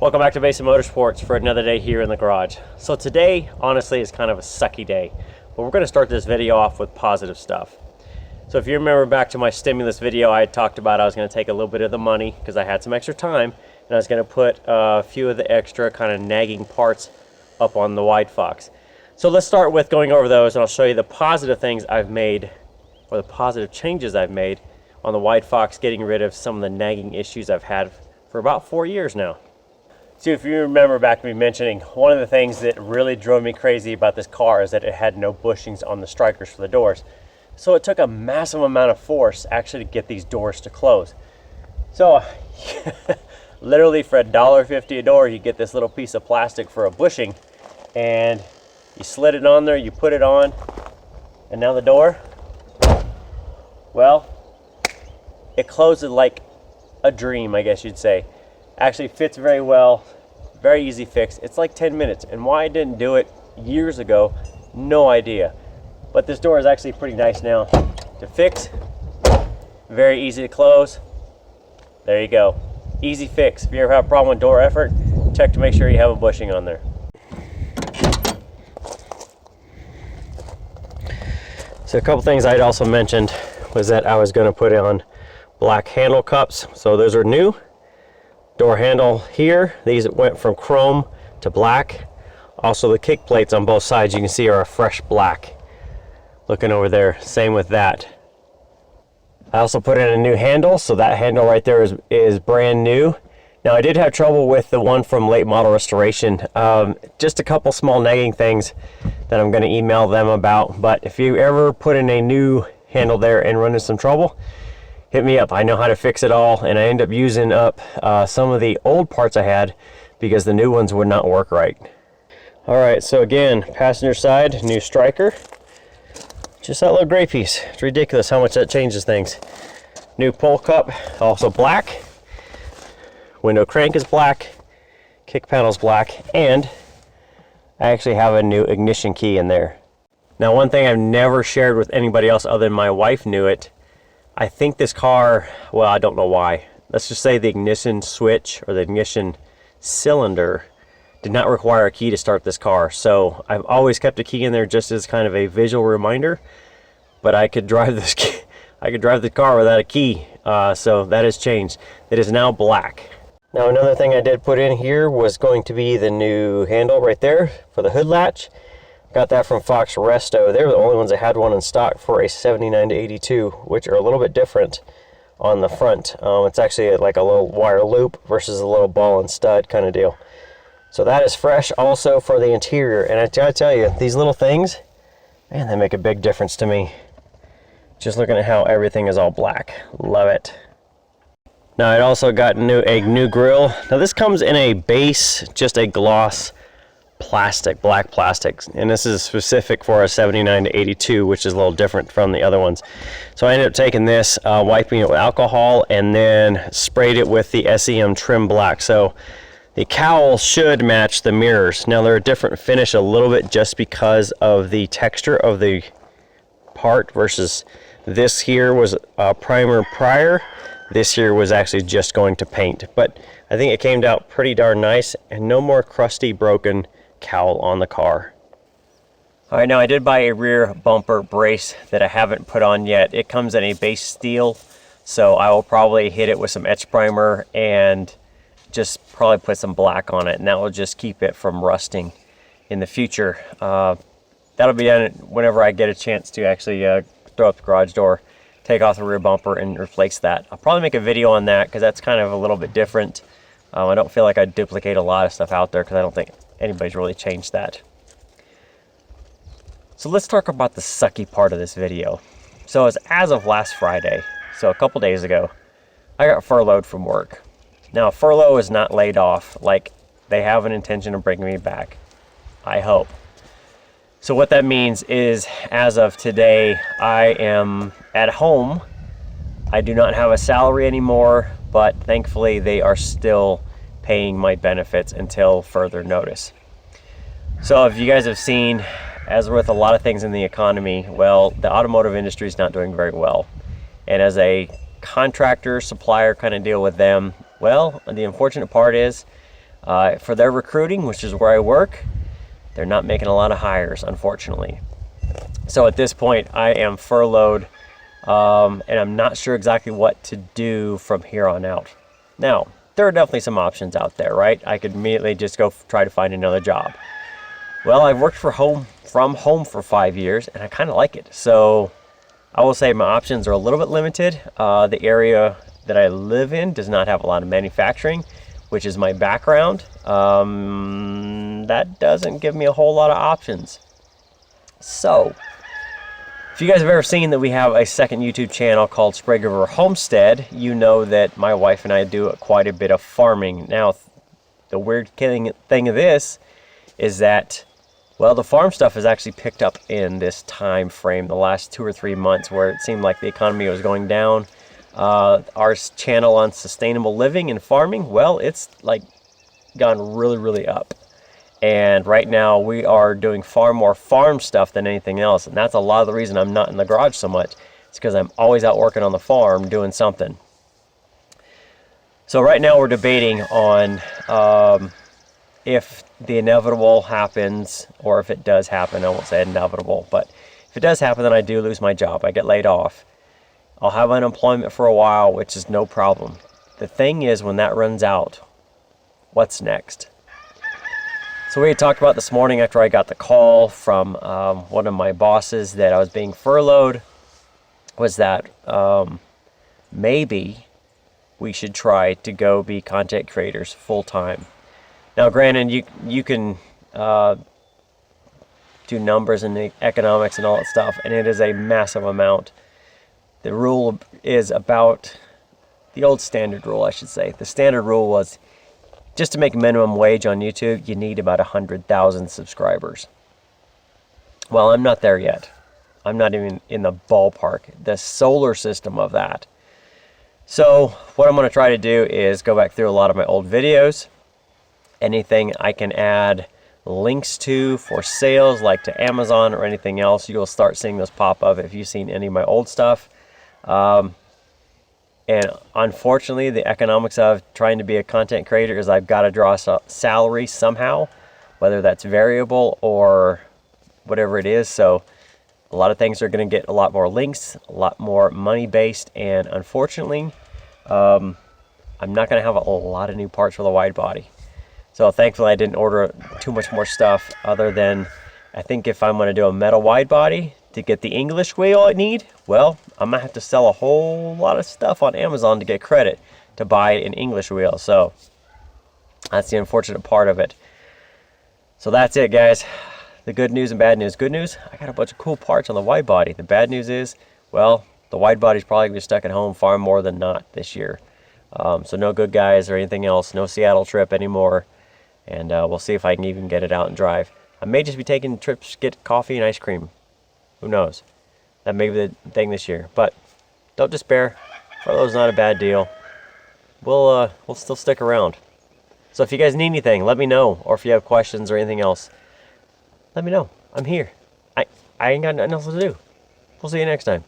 Welcome back to Basic Motorsports for another day here in the garage. So today, honestly, is kind of a sucky day, but we're going to start this video off with positive stuff. So if you remember back to my stimulus video, I had talked about I was going to take a little bit of the money because I had some extra time, and I was going to put a few of the extra kind of nagging parts up on the widefox. So let's start with going over those, and I'll show you the positive things I've made, or the positive changes I've made on the widefox, getting rid of some of the nagging issues I've had for about 4 years now. So if you remember back to me mentioning, one of the things that really drove me crazy about this car is that it had no bushings on the strikers for the doors. So it took a massive amount of force actually to get these doors to close. So literally for $1.50 a door, you get this little piece of plastic for a bushing, and you slid it on there, you put it on, and now the door, well, it closes like a dream, I guess you'd say. Actually fits very well, very easy fix. It's like 10 minutes, and why I didn't do it years ago, no idea. But this door is actually pretty nice now to fix, very easy to close. There you go, easy fix. If you ever have a problem with door effort, check to make sure you have a bushing on there. So a couple things I'd also mentioned was that I was going to put on black handle cups, so those are new. Door handle here, these went from chrome to black. Also the kick plates on both sides, you can see, are a fresh black. Looking over there, same with that. I also put in a new handle, so that handle right there is brand new. Now I did have trouble with the one from late model restoration. Just a couple small nagging things that I'm going to email them about, but if you ever put in a new handle there and run into some trouble, hit me up. I know how to fix it all, and I end up using up some of the old parts I had because the new ones would not work right. Alright, so again, passenger side, new striker. Just that little gray piece. It's ridiculous how much that changes things. New pull cup, also black. Window crank is black. Kick panel's black, and I actually have a new ignition key in there. Now, one thing I've never shared with anybody else other than my wife knew it. I think this car, well, I don't know why. Let's just say the ignition switch or the ignition cylinder did not require a key to start this car. So I've always kept a key in there just as kind of a visual reminder. But I could drive this I could drive the car without a key. So that has changed. It is now black. Now another thing I did put in here was going to be the new handle right there for the hood latch. Got that from Fox Resto. They were the only ones that had one in stock for a 79 to 82, which are a little bit different on the front. It's actually like a little wire loop versus a little ball and stud kind of deal. So that is fresh also for the interior. And I gotta tell you, these little things, man, they make a big difference to me. Just looking at how everything is all black. Love it. Now I also got a new grill. Now this comes in a base, just a gloss plastic, black plastic, and this is specific for a 79 to 82, which is a little different from the other ones. So I ended up taking this, wiping it with alcohol, and then sprayed it with the SEM trim black. So the cowl should match the mirrors. Now they're a different finish a little bit just because of the texture of the part versus this here was primer prior. This here was actually just going to paint, but I think it came out pretty darn nice, and no more crusty, broken cowl on the car. Alright, now I did buy a rear bumper brace that I haven't put on yet. It comes in a base steel, so I will probably hit it with some etch primer and just probably put some black on it, and that will just keep it from rusting in the future. That'll be done whenever I get a chance to actually throw up the garage door, take off the rear bumper and replace that. I'll probably make a video on that because that's kind of a little bit different. I don't feel like I duplicate a lot of stuff out there because I don't think anybody's really changed that. So let's talk about the sucky part of this video. So as of last Friday, so a couple days ago, I got furloughed from work. Now furlough is not laid off, like they have an intention of bringing me back, I hope. So what that means is, as of today, I am at home. I do not have a salary anymore, but thankfully they are still paying my benefits until further notice. So if you guys have seen, as with a lot of things in the economy, well, the automotive industry is not doing very well. And as a contractor, supplier kind of deal with them, well, the unfortunate part is For their recruiting, which is where I work, they're not making a lot of hires, unfortunately. So at this point, I am furloughed, and I'm not sure exactly what to do from here on out. Now, there are definitely some options out there, right? I could immediately just go try to find another job. Well, I've worked from home for 5 years, and I kind of like it. So I will say my options are a little bit limited. The area that I live in does not have a lot of manufacturing, which is my background. That doesn't give me a whole lot of options. So, if you guys have ever seen that we have a second YouTube channel called Sprague River Homestead, you know that my wife and I do quite a bit of farming. Now, the weird thing of this is that, well, the farm stuff has actually picked up in this time frame, the last 2 or 3 months, where it seemed like the economy was going down. Our channel on sustainable living and farming, well, it's like gone really, really up. And right now we are doing far more farm stuff than anything else. And that's a lot of the reason I'm not in the garage so much. It's because I'm always out working on the farm doing something. So right now we're debating on if the inevitable happens, or if it does happen. I won't say inevitable, but if it does happen, then I do lose my job. I get laid off. I'll have unemployment for a while, which is no problem. The thing is, when that runs out, what's next? So we had talked about this morning after I got the call from one of my bosses that I was being furloughed, was that maybe we should try to go be content creators full time. Now, granted, you can do numbers and the economics and all that stuff, and it is a massive amount. The rule is about the old standard rule, I should say. The standard rule was, just to make minimum wage on YouTube, you need about 100,000 subscribers. Well, I'm not there yet. I'm not even in the ballpark, the solar system of that. So what I'm going to try to do is go back through a lot of my old videos. Anything I can add links to for sales, like to Amazon or anything else, you'll start seeing those pop up if you've seen any of my old stuff. And unfortunately, the economics of trying to be a content creator is I've got to draw a salary somehow, whether that's variable or whatever it is. So a lot of things are going to get a lot more links, a lot more money based, and unfortunately, I'm not going to have a lot of new parts for the wide body. So thankfully, I didn't order too much more stuff, other than I think if I'm going to do a metal wide body to get the English wheel I need, well, I'm going to have to sell a whole lot of stuff on Amazon to get credit to buy an English wheel. So that's the unfortunate part of it. So that's it, guys. The good news and bad news. Good news, I got a bunch of cool parts on the wide body. The bad news is, well, the wide body's probably going to be stuck at home far more than not this year. So no good guys or anything else. No Seattle trip anymore. And we'll see if I can even get it out and drive. I may just be taking trips to get coffee and ice cream. Who knows? That may be the thing this year. But don't despair. Furlough's not a bad deal. We'll still stick around. So if you guys need anything, let me know. Or if you have questions or anything else, let me know. I'm here. I ain't got nothing else to do. We'll see you next time.